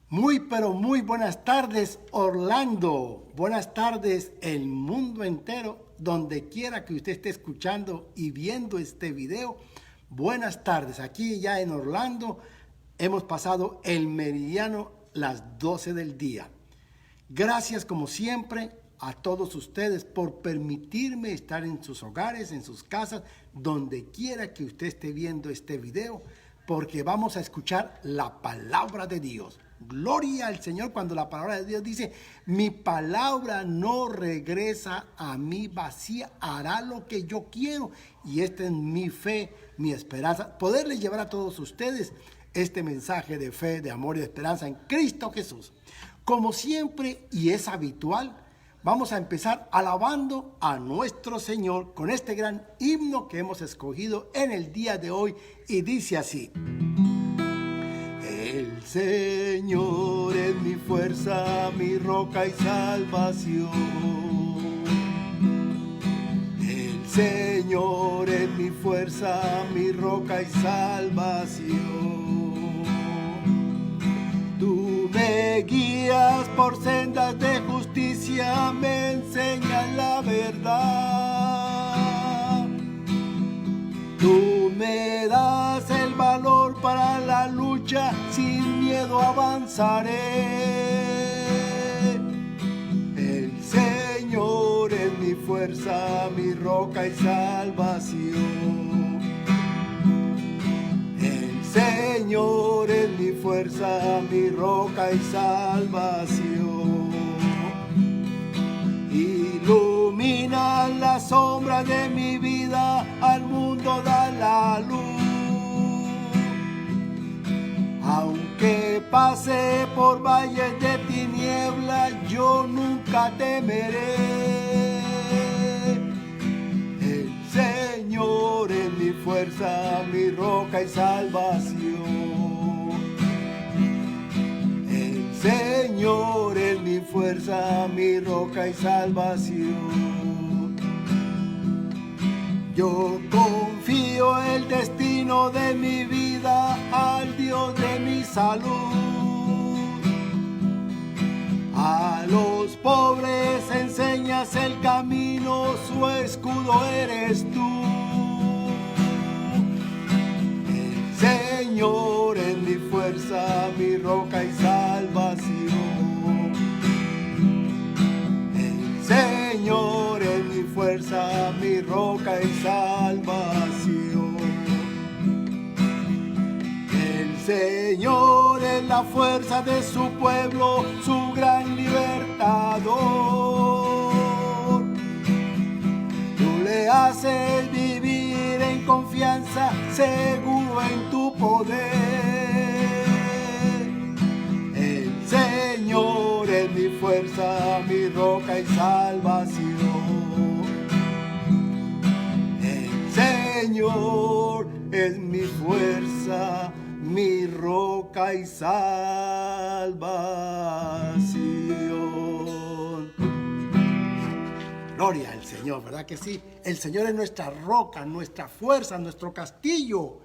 Muy, pero muy buenas tardes, Orlando. Buenas tardes, el mundo entero, donde quiera que usted esté escuchando y viendo este video. Buenas tardes, aquí ya en Orlando hemos pasado el meridiano las 12 del día. Gracias como siempre a todos ustedes por permitirme estar en sus hogares, en sus casas, donde quiera que usted esté viendo este video, porque vamos a escuchar la palabra de Dios. Gloria al Señor cuando la palabra de Dios dice: mi palabra no regresa a mí vacía, hará lo que yo quiero. Y esta es mi fe, mi esperanza, poderles llevar a todos ustedes este mensaje de fe, de amor y de esperanza en Cristo Jesús. Como siempre y es habitual, vamos a empezar alabando a nuestro Señor con este gran himno que hemos escogido en el día de hoy, y dice así: el Señor es mi fuerza, mi roca y salvación. El Señor es mi fuerza, mi roca y salvación. Tú me guías por sendas de justicia, me enseñas la verdad. Tú me das el valor para la lucha, sin miedo avanzaré. El Señor es mi fuerza, mi roca y salvación. El Señor es mi fuerza, mi roca y salvación. Ilumina la sombra de mi vida, al mundo da la luz. Aunque pase por valles de tinieblas, yo nunca temeré. El Señor es mi fuerza, mi roca y salvación. El Señor es mi fuerza, mi roca y salvación. Yo confío el destino de mi vida al Dios de mi salud. A los pobres enseñas el camino, su escudo eres tú. El Señor es mi fuerza, mi roca y salvación. El Señor es mi fuerza, mi roca y salvación. El Señor es la fuerza de su pueblo, su gran libertador. Tú le haces vivir en confianza, seguro en tu poder. El Señor es mi fuerza, mi roca y salvación. El Señor es mi fuerza, mi roca y salvación. Gloria al Señor, ¿verdad que sí? El Señor es nuestra roca, nuestra fuerza, nuestro castillo.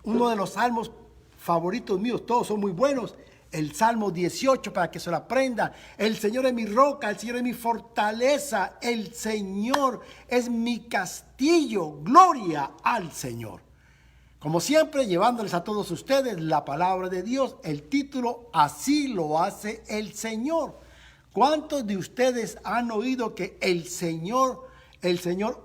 Uno de los salmos favoritos míos, todos son muy buenos. El Salmo 18, para que se lo aprenda. El Señor es mi roca, el Señor es mi fortaleza, el Señor es mi castillo. Gloria al Señor. Como siempre, llevándoles a todos ustedes la palabra de Dios, el título: así lo hace el Señor. ¿Cuántos de ustedes han oído que el Señor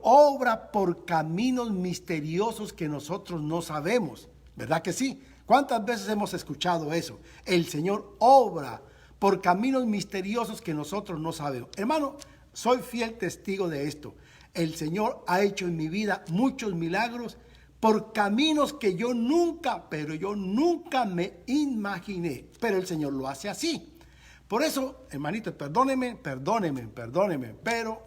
obra por caminos misteriosos que nosotros no sabemos? ¿Verdad que sí? ¿Cuántas veces hemos escuchado eso? El Señor obra por caminos misteriosos que nosotros no sabemos. Hermano, soy fiel testigo de esto. El Señor ha hecho en mi vida muchos milagros por caminos que yo nunca me imaginé. Pero el Señor lo hace así. Por eso, hermanito, perdóneme, pero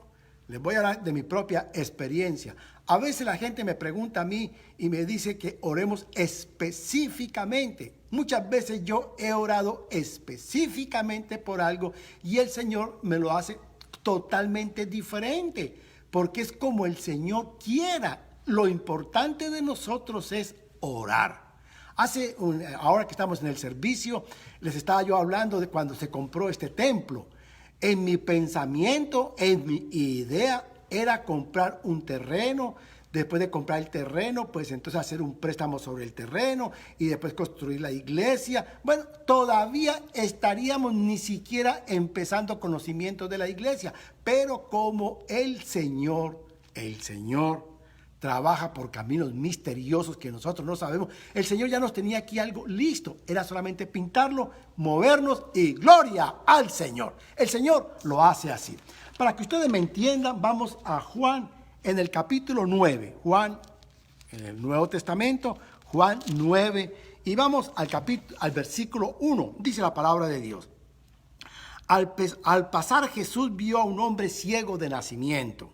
les voy a hablar de mi propia experiencia. A veces la gente me pregunta a mí y me dice que oremos específicamente. Muchas veces yo he orado específicamente por algo y el Señor me lo hace totalmente diferente, porque es como el Señor quiera. Lo importante de nosotros es orar. Ahora que estamos en el servicio, les estaba yo hablando de cuando se compró este templo. En mi pensamiento, en mi idea, era comprar un terreno. Después de comprar el terreno, pues entonces hacer un préstamo sobre el terreno y después construir la iglesia. Bueno, todavía estaríamos ni siquiera empezando conocimiento de la iglesia. Pero como el Señor trabaja por caminos misteriosos que nosotros no sabemos, el Señor ya nos tenía aquí algo listo. Era solamente pintarlo, movernos y gloria al Señor. El Señor lo hace así. Para que ustedes me entiendan, vamos a Juan en el capítulo 9. Juan, en el Nuevo Testamento, Juan 9. Y vamos al versículo 1. Dice la palabra de Dios. Al pasar Jesús vio a un hombre ciego de nacimiento.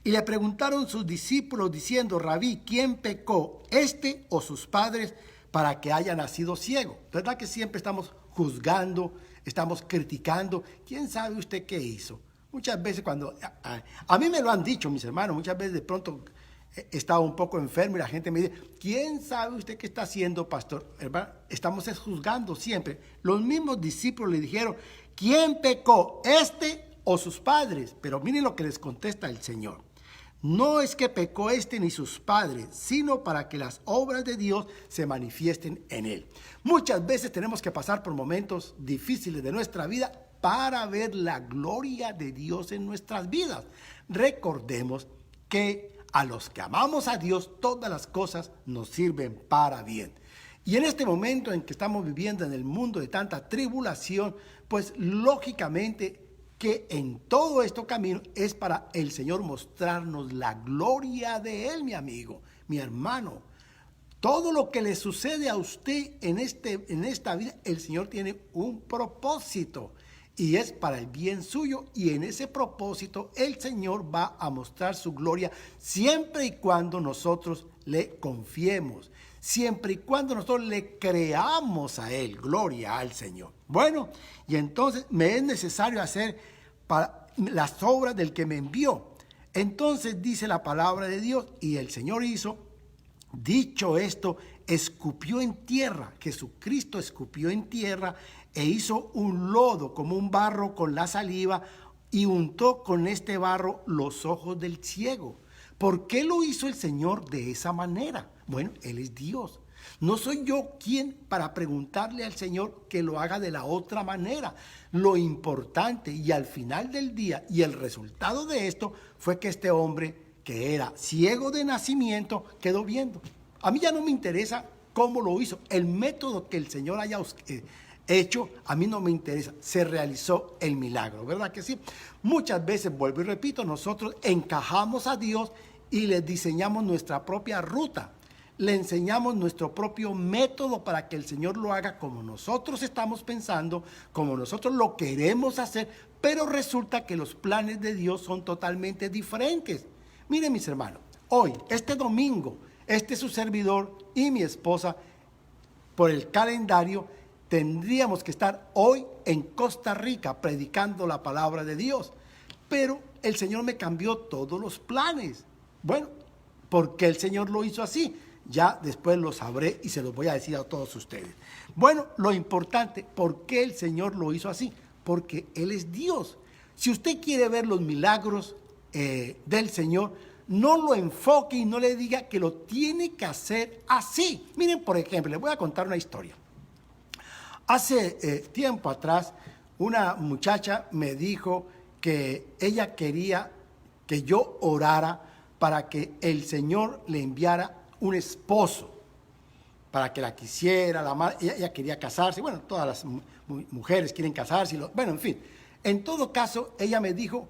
Y le preguntaron sus discípulos diciendo: Rabí, ¿quién pecó, este o sus padres, para que haya nacido ciego? ¿Verdad que siempre estamos juzgando, estamos criticando? ¿Quién sabe usted qué hizo? Muchas veces a mí me lo han dicho mis hermanos, muchas veces de pronto he estado un poco enfermo y la gente me dice: ¿quién sabe usted qué está haciendo, pastor? Hermano, estamos juzgando siempre. Los mismos discípulos le dijeron: ¿quién pecó, este o sus padres? Pero miren lo que les contesta el Señor. No es que pecó este ni sus padres, sino para que las obras de Dios se manifiesten en él. Muchas veces tenemos que pasar por momentos difíciles de nuestra vida para ver la gloria de Dios en nuestras vidas. Recordemos que a los que amamos a Dios, todas las cosas nos sirven para bien. Y en este momento en que estamos viviendo en el mundo de tanta tribulación, pues lógicamente que en todo este camino es para el Señor mostrarnos la gloria de Él, mi amigo, mi hermano. Todo lo que le sucede a usted en esta vida, el Señor tiene un propósito y es para el bien suyo, y en ese propósito el Señor va a mostrar su gloria siempre y cuando nosotros le confiemos, siempre y cuando nosotros le creamos a Él. Gloria al Señor. Bueno, y entonces me es necesario hacer para las obras del que me envió. Entonces dice la palabra de Dios, y el Señor hizo, dicho esto, escupió en tierra. Jesucristo escupió en tierra e hizo un lodo como un barro con la saliva y untó con este barro los ojos del ciego. ¿Por qué lo hizo el Señor de esa manera? Bueno, Él es Dios. No soy yo quien para preguntarle al Señor que lo haga de la otra manera. Lo importante y al final del día y el resultado de esto fue que este hombre, que era ciego de nacimiento, quedó viendo. A mí ya no me interesa cómo lo hizo. El método que el Señor haya hecho, a mí no me interesa. Se realizó el milagro, ¿verdad que sí? Muchas veces, vuelvo y repito, nosotros encajamos a Dios y le diseñamos nuestra propia ruta. Le enseñamos nuestro propio método para que el Señor lo haga como nosotros estamos pensando, como nosotros lo queremos hacer, pero resulta que los planes de Dios son totalmente diferentes. Miren, mis hermanos, hoy, este domingo, su servidor y mi esposa, por el calendario, tendríamos que estar hoy en Costa Rica predicando la palabra de Dios. Pero el Señor me cambió todos los planes. Bueno, ¿por qué el Señor lo hizo así? Ya después lo sabré y se los voy a decir a todos ustedes. Bueno, lo importante, ¿por qué el Señor lo hizo así? Porque Él es Dios. Si usted quiere ver los milagros del Señor, no lo enfoque y no le diga que lo tiene que hacer así. Miren, por ejemplo, les voy a contar una historia. Hace tiempo atrás, una muchacha me dijo que ella quería que yo orara para que el Señor le enviara un esposo, para que la quisiera, la amara. Ella quería casarse. Bueno, todas las mujeres quieren casarse. Bueno, en fin. En todo caso, ella me dijo: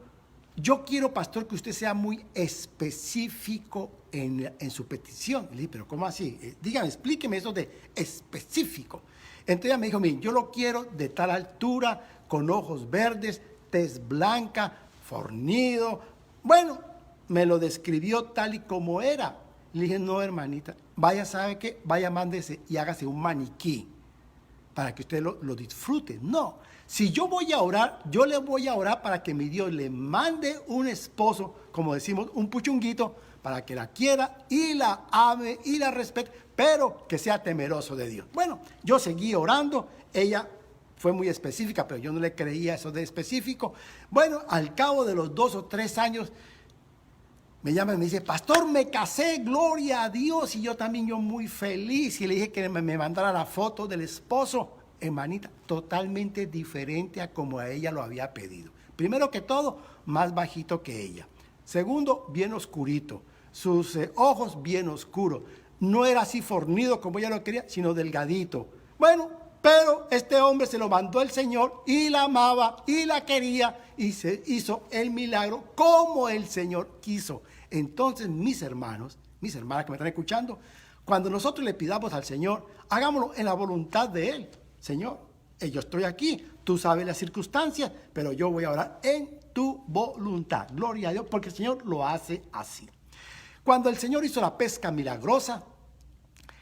yo quiero, pastor, que usted sea muy específico en su petición. Le dije: ¿pero cómo así? Dígame, explíqueme eso de específico. Entonces ella me dijo: mire, yo lo quiero de tal altura, con ojos verdes, tez blanca, fornido. Bueno, me lo describió tal y como era. Le dije: no, hermanita, vaya, ¿sabe qué? Vaya, mándese y hágase un maniquí, para que usted lo disfrute. No, si yo voy a orar, yo le voy a orar para que mi Dios le mande un esposo, como decimos, un puchunguito, para que la quiera y la ame y la respete, pero que sea temeroso de Dios. Bueno, yo seguí orando, ella fue muy específica, pero yo no le creía eso de específico. Bueno, al cabo de los 2 o 3 años, me llama y me dice, pastor, me casé, gloria a Dios. Y yo también, yo muy feliz. Y le dije que me mandara la foto del esposo. Hermanita, totalmente diferente a como a ella lo había pedido. Primero que todo, más bajito que ella. Segundo, bien oscurito. Sus ojos bien oscuros. No era así fornido como ella lo quería, sino delgadito. Bueno, pero este hombre se lo mandó el Señor y la amaba y la quería y se hizo el milagro como el Señor quiso. Entonces, mis hermanos, mis hermanas que me están escuchando, cuando nosotros le pidamos al Señor, hagámoslo en la voluntad de Él. Señor, yo estoy aquí, tú sabes las circunstancias, pero yo voy a orar en tu voluntad. Gloria a Dios, porque el Señor lo hace así. Cuando el Señor hizo la pesca milagrosa,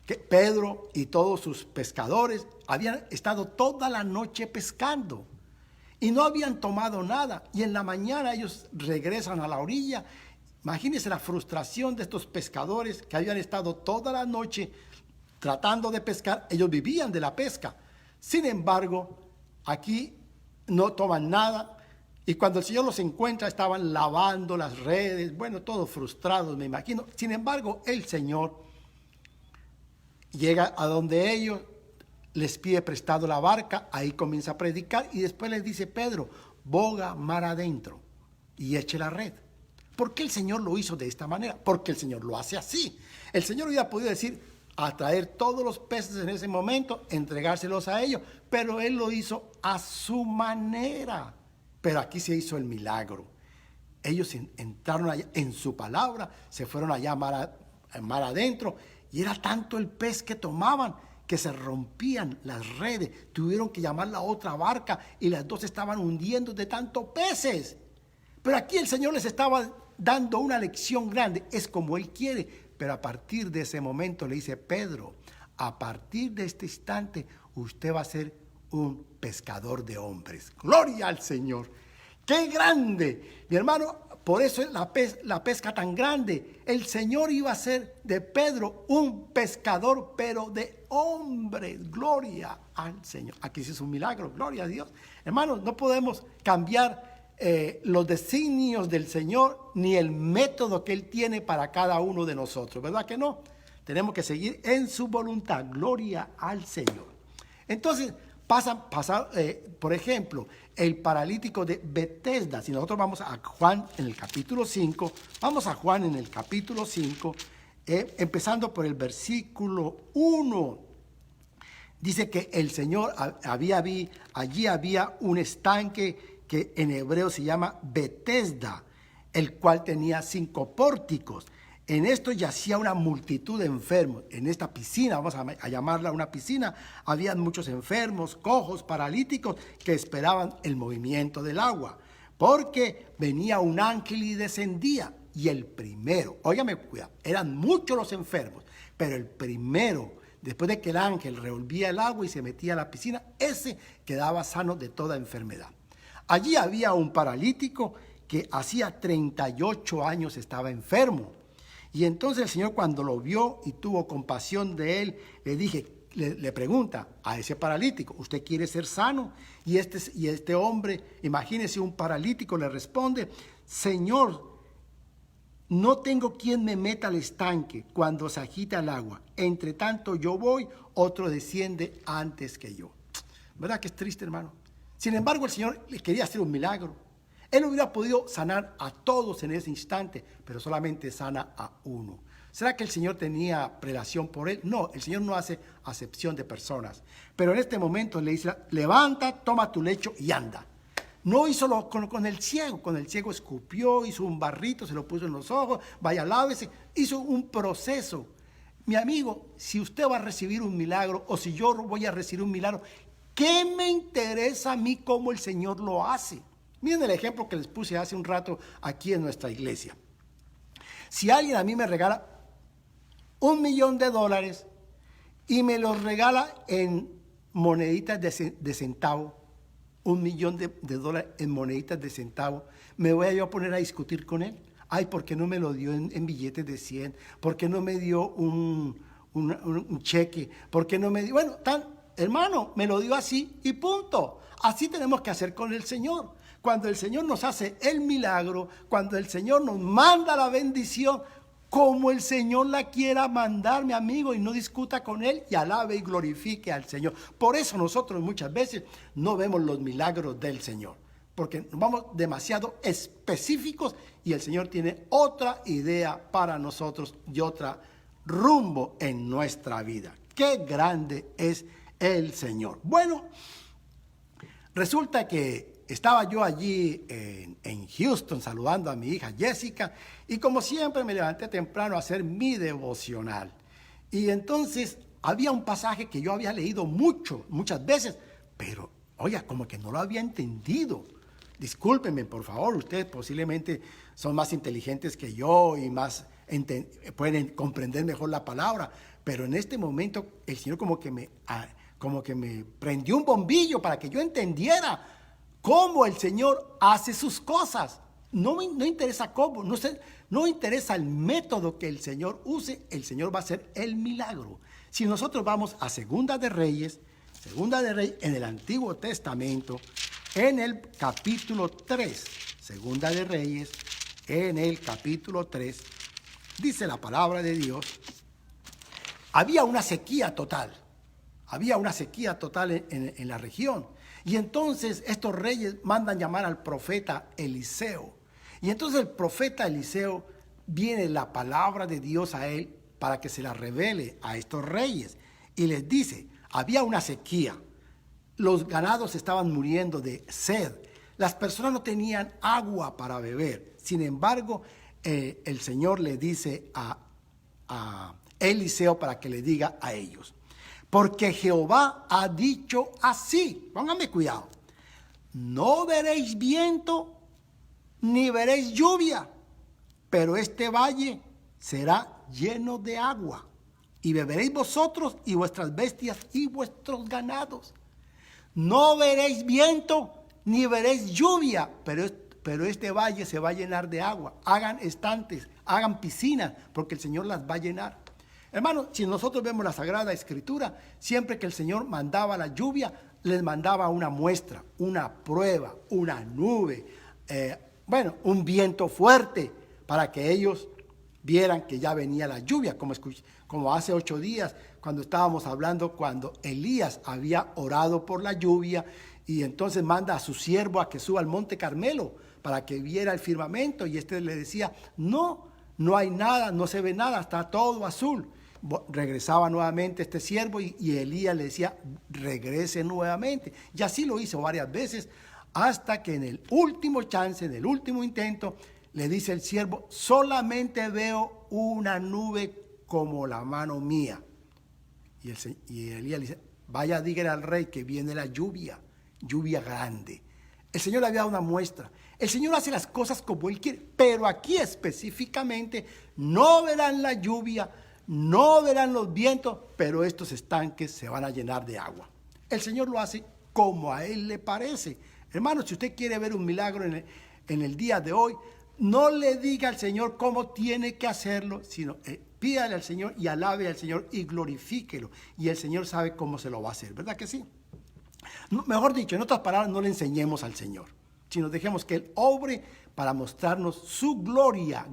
que Pedro y todos sus pescadores habían estado toda la noche pescando y no habían tomado nada. Y en la mañana ellos regresan a la orilla. Imagínense la frustración de estos pescadores que habían estado toda la noche tratando de pescar. Ellos vivían de la pesca. Sin embargo, aquí no toman nada. Y cuando el Señor los encuentra, estaban lavando las redes. Bueno, todos frustrados, me imagino. Sin embargo, el Señor llega a donde ellos, les pide prestado la barca, ahí comienza a predicar y después les dice, Pedro, boga mar adentro y eche la red. ¿Por qué el Señor lo hizo de esta manera? Porque el Señor lo hace así. El Señor hubiera podido decir, atraer todos los peces en ese momento, entregárselos a ellos, pero Él lo hizo a su manera. Pero aquí se hizo el milagro. Ellos entraron allá en su palabra, se fueron allá mar adentro, y era tanto el pez que tomaban que se rompían las redes. Tuvieron que llamar la otra barca y las dos estaban hundiendo de tantos peces. Pero aquí el Señor les estaba dando una lección grande. Es como Él quiere. Pero a partir de ese momento le dice, Pedro, a partir de este instante usted va a ser un pescador de hombres. ¡Gloria al Señor! ¡Qué grande! Mi hermano, por eso es la pesca tan grande. El Señor iba a hacer de Pedro un pescador, pero de hombres. Gloria al Señor. Aquí sí es un milagro. Gloria a Dios. Hermanos, no podemos cambiar los designios del Señor ni el método que Él tiene para cada uno de nosotros. ¿Verdad que no? Tenemos que seguir en su voluntad. Gloria al Señor. Entonces, por ejemplo, el paralítico de Betesda. Si nosotros vamos a Juan en el capítulo 5, vamos a Juan en el capítulo 5, empezando por el versículo 1. Dice que el Señor allí había un estanque que en hebreo se llama Betesda, el cual tenía 5 pórticos. En esto yacía una multitud de enfermos. En esta piscina, vamos a llamarla una piscina, habían muchos enfermos, cojos, paralíticos que esperaban el movimiento del agua. Porque venía un ángel y descendía. Y el primero, óigame, cuidado, eran muchos los enfermos, pero el primero, después de que el ángel revolvía el agua y se metía a la piscina, ese quedaba sano de toda enfermedad. Allí había un paralítico que hacía 38 años estaba enfermo. Y entonces el Señor, cuando lo vio y tuvo compasión de él, le pregunta a ese paralítico, ¿usted quiere ser sano? Y este hombre, imagínese, un paralítico le responde, Señor, no tengo quien me meta al estanque cuando se agita el agua. Entre tanto yo voy, otro desciende antes que yo. ¿Verdad que es triste, hermano? Sin embargo, el Señor le quería hacer un milagro. Él hubiera podido sanar a todos en ese instante, pero solamente sana a uno. ¿Será que el Señor tenía prelación por él? No, el Señor no hace acepción de personas. Pero en este momento le dice, levanta, toma tu lecho y anda. No hizo con el ciego escupió, hizo un barrito, se lo puso en los ojos, vaya, lávese, hizo un proceso. Mi amigo, si usted va a recibir un milagro o si yo voy a recibir un milagro, ¿qué me interesa a mí cómo el Señor lo hace? Miren el ejemplo que les puse hace un rato aquí en nuestra iglesia. Si alguien a mí me regala $1 millón y me los regala en moneditas de centavo, $1,000,000 en moneditas de centavo, me voy a yo a poner a discutir con él. Ay, ¿por qué no me lo dio en billetes de 100? ¿Por qué no me dio un cheque? ¿Por qué no me dio? Bueno, hermano, me lo dio así y punto. Así tenemos que hacer con el Señor. Cuando el Señor nos hace el milagro, cuando el Señor nos manda la bendición, como el Señor la quiera mandar, mi amigo, y no discuta con Él y alabe y glorifique al Señor. Por eso nosotros muchas veces no vemos los milagros del Señor, porque nos vamos demasiado específicos y el Señor tiene otra idea para nosotros y otro rumbo en nuestra vida. ¡Qué grande es el Señor! Bueno, resulta que estaba yo allí en Houston saludando a mi hija Jessica y como siempre me levanté temprano a hacer mi devocional. Y entonces había un pasaje que yo había leído muchas veces, pero oiga, como que no lo había entendido. Discúlpenme, por favor, ustedes posiblemente son más inteligentes que yo y pueden comprender mejor la palabra, pero en este momento el Señor como que me prendió un bombillo para que yo entendiera cómo el Señor hace sus cosas. No interesa cómo, no interesa el método que el Señor use, el Señor va a hacer el milagro. Si nosotros vamos a Segunda de Reyes en el Antiguo Testamento, en el capítulo 3, Segunda de Reyes, en el capítulo 3, dice la palabra de Dios, había una sequía total en la región. Y entonces estos reyes mandan llamar al profeta Eliseo. Y entonces el profeta Eliseo viene la palabra de Dios a él para que se la revele a estos reyes. Y les dice, había una sequía. Los ganados estaban muriendo de sed. Las personas no tenían agua para beber. Sin embargo, el Señor le dice a Eliseo para que le diga a ellos. Porque Jehová ha dicho así, pónganme cuidado, no veréis viento ni veréis lluvia, pero este valle será lleno de agua, y beberéis vosotros y vuestras bestias y vuestros ganados. No veréis viento ni veréis lluvia, pero este valle se va a llenar de agua. Hagan estantes, hagan piscinas, porque el Señor las va a llenar. Hermano, si nosotros vemos la Sagrada Escritura, siempre que el Señor mandaba la lluvia, les mandaba una muestra, una prueba, una nube, un viento fuerte, para que ellos vieran que ya venía la lluvia, como hace 8 días, cuando estábamos hablando, cuando Elías había orado por la lluvia, y entonces manda a su siervo a que suba al monte Carmelo, para que viera el firmamento, y le decía, no hay nada, no se ve nada, está todo azul. Regresaba nuevamente este siervo y Elías le decía, regrese nuevamente. Y así lo hizo varias veces, hasta que en el último chance, en el último intento, le dice el siervo, solamente veo una nube como la mano mía. Y Elías le dice, vaya, dígale al rey que viene la lluvia grande. El Señor le había dado una muestra. El Señor hace las cosas como Él quiere, pero aquí específicamente no verán la lluvia, no verán los vientos, pero estos estanques se van a llenar de agua. El Señor lo hace como a Él le parece. Hermano, si usted quiere ver un milagro en el día de hoy, no le diga al Señor cómo tiene que hacerlo, sino pídale al Señor y alabe al Señor y glorifíquelo. Y el Señor sabe cómo se lo va a hacer, ¿verdad que sí? Mejor dicho, en otras palabras, no le enseñemos al Señor, sino dejemos que Él obre para mostrarnos su gloria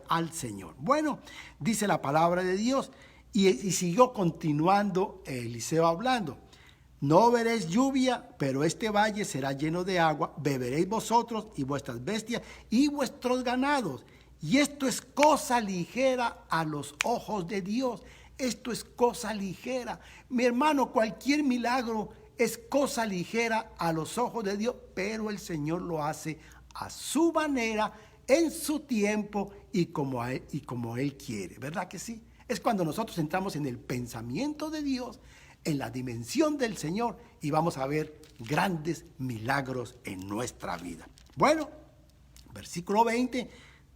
al Señor. Bueno, dice la palabra de Dios y siguió continuando Eliseo hablando. No veréis lluvia, pero este valle será lleno de agua, beberéis vosotros y vuestras bestias y vuestros ganados. Y esto es cosa ligera a los ojos de Dios. Esto es cosa ligera. Mi hermano, cualquier milagro es cosa ligera a los ojos de Dios, pero el Señor lo hace a su manera, en su tiempo y como Él quiere, ¿verdad que sí? Es cuando nosotros entramos en el pensamiento de Dios, en la dimensión del Señor, y vamos a ver grandes milagros en nuestra vida. Bueno, versículo 20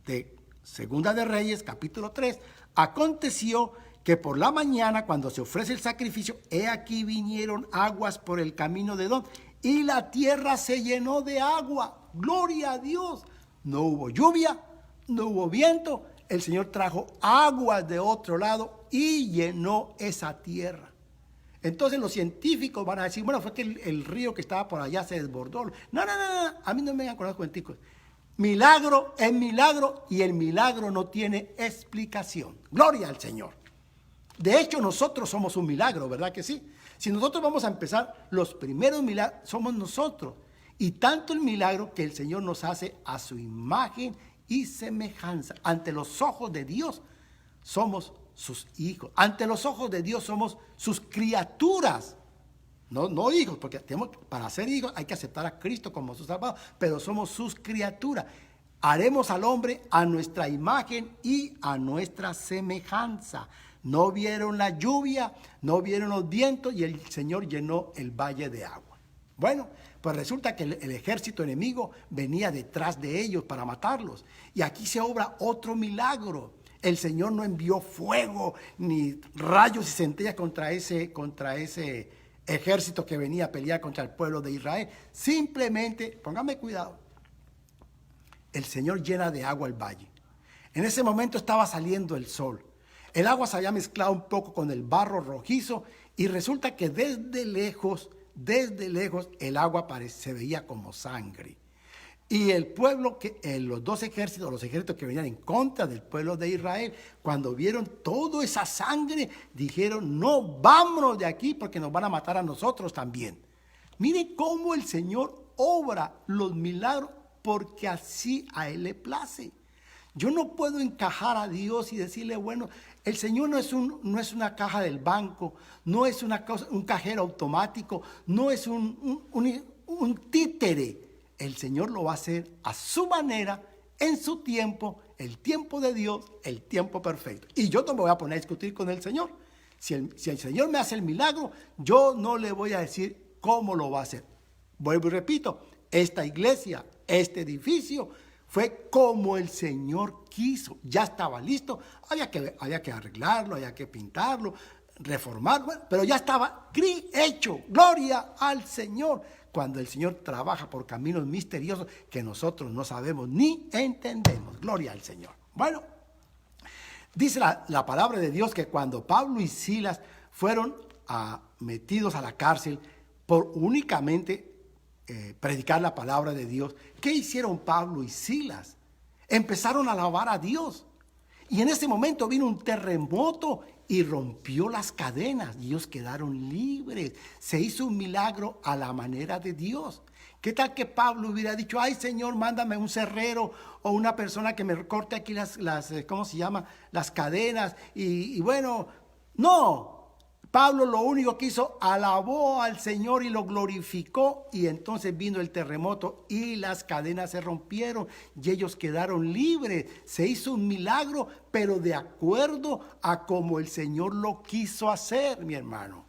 de Segunda de Reyes, capítulo 3. Aconteció que por la mañana, cuando se ofrece el sacrificio, he aquí vinieron aguas por el camino de Edom, y la tierra se llenó de agua. Gloria a Dios. No hubo lluvia, no hubo viento. El Señor trajo aguas de otro lado y llenó esa tierra. Entonces los científicos van a decir, bueno, fue que el río que estaba por allá se desbordó. No, a mí no me vengan con los cuenticos. Milagro es milagro y el milagro no tiene explicación. Gloria al Señor. De hecho, nosotros somos un milagro, ¿verdad que sí? Si nosotros vamos a empezar, los primeros milagros somos nosotros. Y tanto el milagro que el Señor nos hace a su imagen y semejanza. Ante los ojos de Dios somos sus hijos. Ante los ojos de Dios somos sus criaturas. No hijos, porque para ser hijos hay que aceptar a Cristo como su Salvador, pero somos sus criaturas. Haremos al hombre a nuestra imagen y a nuestra semejanza. No vieron la lluvia, no vieron los vientos y el Señor llenó el valle de agua. Bueno, pues resulta que el ejército enemigo venía detrás de ellos para matarlos. Y aquí se obra otro milagro. El Señor no envió fuego ni rayos y centellas contra ese ejército que venía a pelear contra el pueblo de Israel. Simplemente, póngame cuidado, el Señor llena de agua el valle. En ese momento estaba saliendo el sol. El agua se había mezclado un poco con el barro rojizo y resulta que desde lejos el agua se veía como sangre. Y el pueblo, los ejércitos que venían en contra del pueblo de Israel, cuando vieron toda esa sangre, dijeron, no, vámonos de aquí porque nos van a matar a nosotros también. Mire cómo el Señor obra los milagros porque así a Él le place. Yo no puedo encajar a Dios y decirle, bueno, el Señor no es una caja del banco, no es un cajero automático, no es un títere. El Señor lo va a hacer a su manera, en su tiempo, el tiempo de Dios, el tiempo perfecto. Y yo no me voy a poner a discutir con el Señor. Si el Señor me hace el milagro, yo no le voy a decir cómo lo va a hacer. Vuelvo y repito, esta iglesia, este edificio, fue como el Señor quiso. Ya estaba listo, había que arreglarlo, había que pintarlo, reformarlo, pero ya estaba hecho. Gloria al Señor. Cuando el Señor trabaja por caminos misteriosos que nosotros no sabemos ni entendemos. Gloria al Señor. Bueno, dice la palabra de Dios que cuando Pablo y Silas fueron metidos a la cárcel por únicamente predicar la palabra de Dios, ¿qué hicieron Pablo y Silas? Empezaron a alabar a Dios. Y en ese momento vino un terremoto y rompió las cadenas y ellos quedaron libres. Se hizo un milagro a la manera de Dios. ¿Qué tal que Pablo hubiera dicho, ay Señor, mándame un cerrero o una persona que me corte aquí ¿cómo se llama? Las cadenas y bueno, no. Pablo lo único que hizo, alabó al Señor y lo glorificó y entonces vino el terremoto y las cadenas se rompieron y ellos quedaron libres. Se hizo un milagro, pero de acuerdo a como el Señor lo quiso hacer, mi hermano.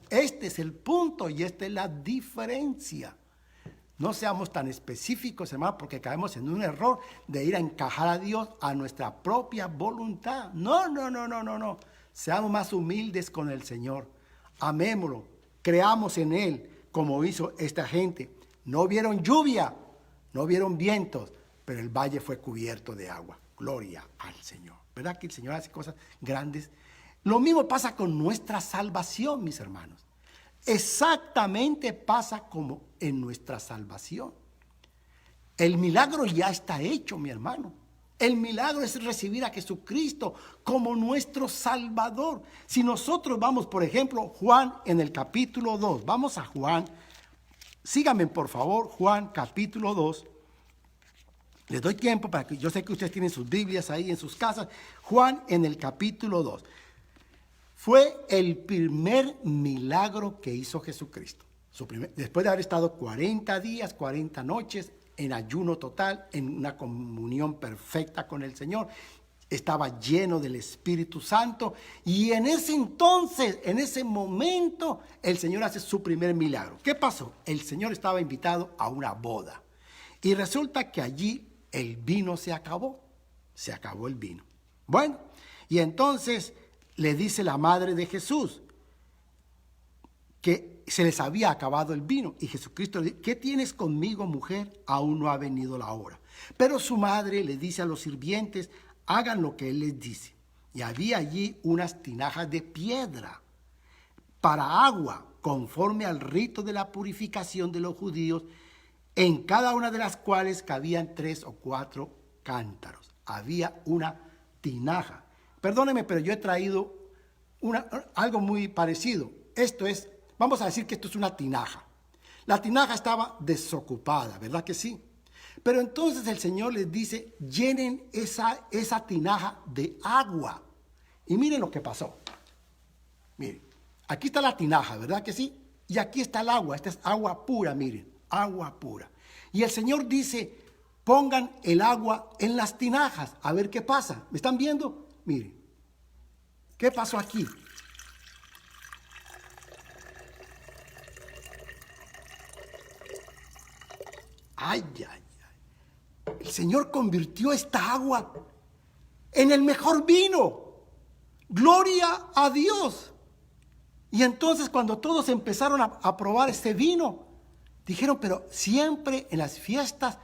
Este es el punto y esta es la diferencia. No seamos tan específicos, hermano, porque caemos en un error de ir a encajar a Dios a nuestra propia voluntad. No. Seamos más humildes con el Señor. Amémoslo. Creamos en Él como hizo esta gente. No vieron lluvia, no vieron vientos, pero el valle fue cubierto de agua. Gloria al Señor. ¿Verdad que el Señor hace cosas grandes? Lo mismo pasa con nuestra salvación, mis hermanos. Exactamente pasa como en nuestra salvación. El milagro ya está hecho, mi hermano. El milagro es recibir a Jesucristo como nuestro Salvador. Si nosotros vamos, por ejemplo, Juan en el capítulo 2. Vamos a Juan. Síganme, por favor, Juan capítulo 2. Les doy tiempo para que yo sé que ustedes tienen sus Biblias ahí en sus casas. Juan en el capítulo 2. Fue el primer milagro que hizo Jesucristo. Después de haber estado 40 días, 40 noches en ayuno total, en una comunión perfecta con el Señor, estaba lleno del Espíritu Santo y en ese entonces, en ese momento, el Señor hace su primer milagro. ¿Qué pasó? El Señor estaba invitado a una boda y resulta que allí el vino se acabó el vino. Bueno, y entonces le dice la madre de Jesús que se les había acabado el vino. Y Jesucristo le dice: ¿qué tienes conmigo, mujer? Aún no ha venido la hora. Pero su madre le dice a los sirvientes: hagan lo que él les dice. Y había allí unas tinajas de piedra para agua, conforme al rito de la purificación de los judíos, en cada una de las cuales cabían 3 o 4 cántaros. Había una tinaja. Perdóneme, pero yo he traído algo muy parecido. Esto es, vamos a decir que esto es una tinaja. La tinaja estaba desocupada, ¿verdad que sí? Pero entonces el Señor les dice: llenen esa tinaja de agua. Y miren lo que pasó. Miren, aquí está la tinaja, ¿verdad que sí? Y aquí está el agua. Esta es agua pura, miren, agua pura. Y el Señor dice: pongan el agua en las tinajas, a ver qué pasa. ¿Me están viendo? Miren, ¿qué pasó aquí? Ay, ay, ay. El Señor convirtió esta agua en el mejor vino. Gloria a Dios. Y entonces, cuando todos empezaron a probar este vino, dijeron: pero siempre en las fiestas,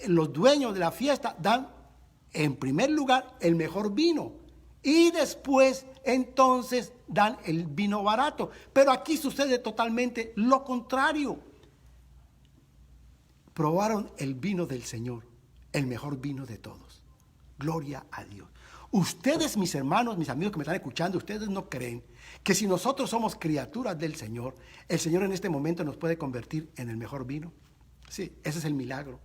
los dueños de la fiesta dan en primer lugar el mejor vino. Y después, entonces, dan el vino barato. Pero aquí sucede totalmente lo contrario. Probaron el vino del Señor, el mejor vino de todos. Gloria a Dios. Ustedes, mis hermanos, mis amigos que me están escuchando, ustedes no creen que si nosotros somos criaturas del Señor, el Señor en este momento nos puede convertir en el mejor vino. Sí, ese es el milagro.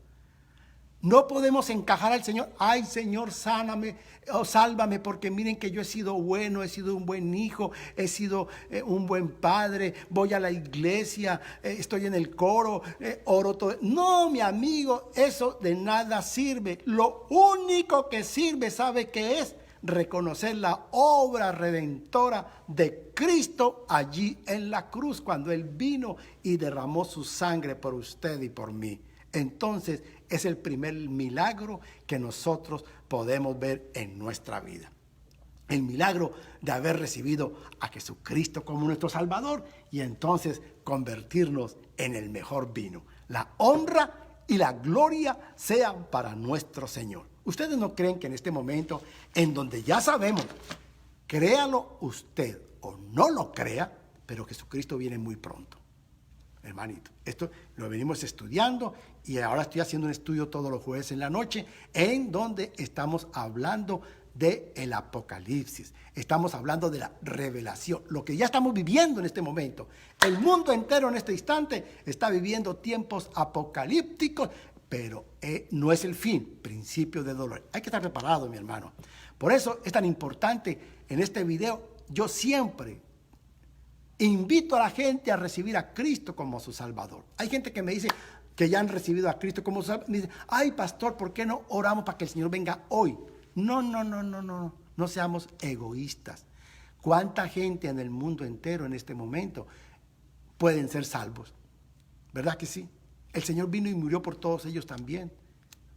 No podemos encajar al Señor: ay, Señor, sáname o sálvame, porque miren que yo he sido bueno, he sido un buen hijo, he sido un buen padre, voy a la iglesia, estoy en el coro, oro todo. No, mi amigo, eso de nada sirve. Lo único que sirve, ¿sabe qué es? Reconocer la obra redentora de Cristo allí en la cruz, cuando Él vino y derramó su sangre por usted y por mí. Entonces es el primer milagro que nosotros podemos ver en nuestra vida. El milagro de haber recibido a Jesucristo como nuestro Salvador y entonces convertirnos en el mejor vino. La honra y la gloria sean para nuestro Señor. ¿Ustedes no creen que en este momento, en donde ya sabemos, créalo usted o no lo crea, pero Jesucristo viene muy pronto? Hermanito, esto lo venimos estudiando y ahora estoy haciendo un estudio todos los jueves en la noche en donde estamos hablando del Apocalipsis, estamos hablando de la revelación, lo que ya estamos viviendo en este momento. El mundo entero en este instante está viviendo tiempos apocalípticos, pero no es el fin, principio de dolor. Hay que estar preparado, mi hermano. Por eso es tan importante en este video. Yo siempre invito a la gente a recibir a Cristo como su Salvador. Hay gente que me dice que ya han recibido a Cristo como su Salvador. Me dice: ay, pastor, ¿por qué no oramos para que el Señor venga hoy? No seamos egoístas. ¿Cuánta gente en el mundo entero en este momento pueden ser salvos? ¿Verdad que sí? El Señor vino y murió por todos ellos también.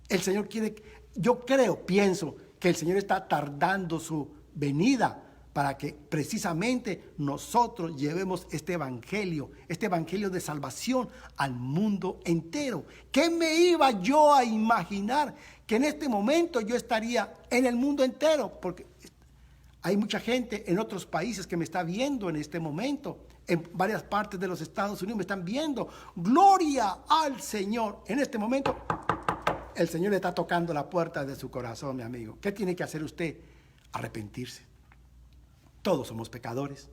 El Señor quiere, pienso que el Señor está tardando su venida para que precisamente nosotros llevemos este evangelio de salvación al mundo entero. ¿Qué me iba yo a imaginar que en este momento yo estaría en el mundo entero? Porque hay mucha gente en otros países que me está viendo en este momento. En varias partes de los Estados Unidos me están viendo. Gloria al Señor. En este momento el Señor le está tocando la puerta de su corazón, mi amigo. ¿Qué tiene que hacer usted? Arrepentirse. Todos somos pecadores.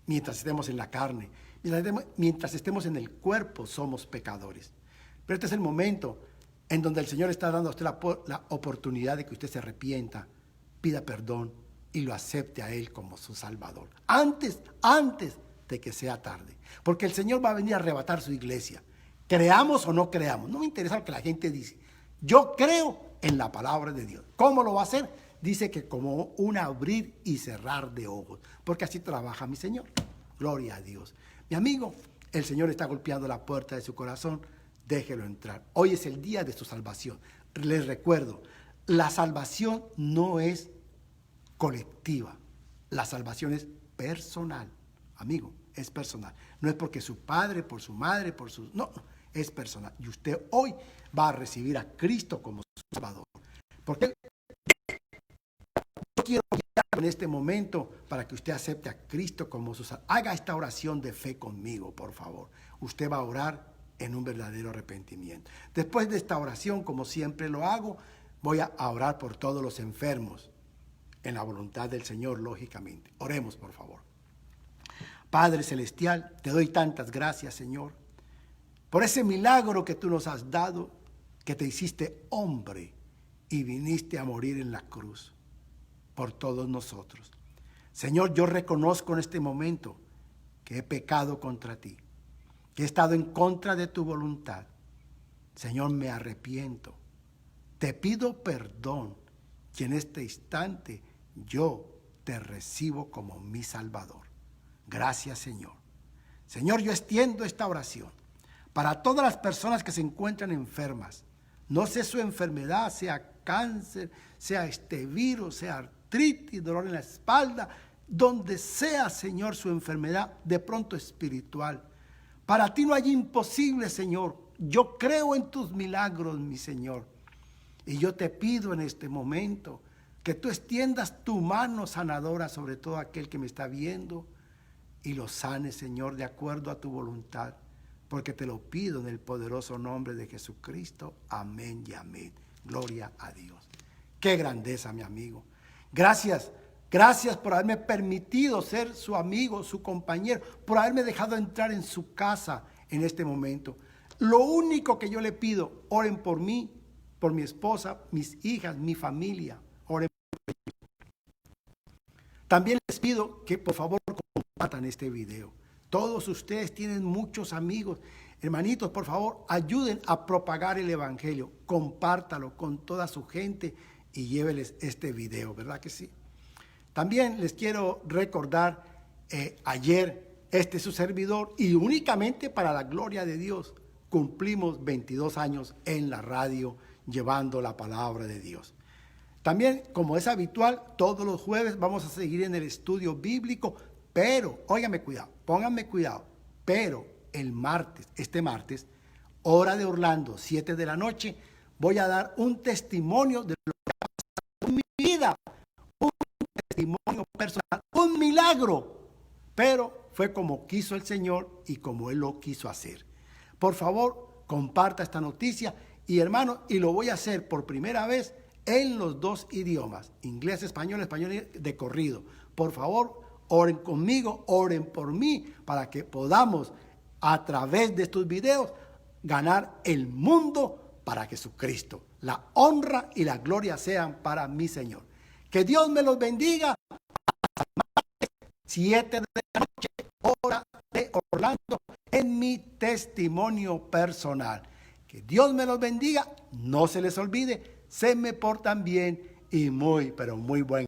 Mientras estemos en la carne, mientras estemos en el cuerpo, somos pecadores. Pero este es el momento en donde el Señor está dando a usted la oportunidad de que usted se arrepienta, pida perdón y lo acepte a Él como su Salvador. Antes de que sea tarde. Porque el Señor va a venir a arrebatar su iglesia. Creamos o no creamos. No me interesa lo que la gente dice. Yo creo en la palabra de Dios. ¿Cómo lo va a hacer? Dice que como un abrir y cerrar de ojos. Porque así trabaja mi Señor. Gloria a Dios. Mi amigo, el Señor está golpeando la puerta de su corazón. Déjelo entrar. Hoy es el día de su salvación. Les recuerdo, la salvación no es colectiva. La salvación es personal, amigo, es personal. No es porque su padre, por su madre, por sus... No, es personal. Y usted hoy va a recibir a Cristo como su Salvador. Porque yo quiero en este momento para que usted acepte a Cristo como su Salvador. Haga esta oración de fe conmigo, por favor. Usted va a orar en un verdadero arrepentimiento. Después de esta oración, como siempre lo hago, voy a orar por todos los enfermos, en la voluntad del Señor, lógicamente. Oremos, por favor. Padre Celestial, te doy tantas gracias, Señor, por ese milagro que tú nos has dado, que te hiciste hombre y viniste a morir en la cruz por todos nosotros. Señor, yo reconozco en este momento que he pecado contra ti, que he estado en contra de tu voluntad. Señor, me arrepiento. Te pido perdón y en este instante yo te recibo como mi Salvador. Gracias, Señor. Señor, yo extiendo esta oración para todas las personas que se encuentran enfermas. No sé su enfermedad, sea cáncer, sea este virus, sea artritis, dolor en la espalda, donde sea, Señor, su enfermedad, de pronto espiritual. Para ti no hay imposible, Señor. Yo creo en tus milagros, mi Señor. Y yo te pido en este momento que tú extiendas tu mano sanadora sobre todo aquel que me está viendo y lo sanes, Señor, de acuerdo a tu voluntad, porque te lo pido en el poderoso nombre de Jesucristo. Amén y amén. Gloria a Dios. Qué grandeza, mi amigo. Gracias. Gracias por haberme permitido ser su amigo, su compañero, por haberme dejado entrar en su casa en este momento. Lo único que yo le pido, oren por mí, por mi esposa, mis hijas, mi familia. Oren por mí. También les pido que por favor compartan este video. Todos ustedes tienen muchos amigos. Hermanitos, por favor, ayuden a propagar el evangelio. Compártalo con toda su gente y lléveles este video, ¿verdad que sí? También les quiero recordar, ayer este es su servidor y únicamente para la gloria de Dios cumplimos 22 años en la radio llevando la palabra de Dios. También, como es habitual, todos los jueves vamos a seguir en el estudio bíblico, pero, óigame cuidado, pónganme cuidado, pero el martes, este martes, hora de Orlando, 7 de la noche, voy a dar un testimonio de lo que ha pasado en mi vida, un testimonio personal, un milagro, pero fue como quiso el Señor y como Él lo quiso hacer. Por favor, comparta esta noticia y hermano, y lo voy a hacer por primera vez en los dos idiomas, inglés, español, español de corrido. Por favor, oren conmigo, oren por mí, para que podamos, a través de estos videos, ganar el mundo para Jesucristo. La honra y la gloria sean para mi Señor. Que Dios me los bendiga. 7 de la noche, hora de Orlando, en mi testimonio personal. Que Dios me los bendiga. No se les olvide, se me portan bien y muy, pero muy buen.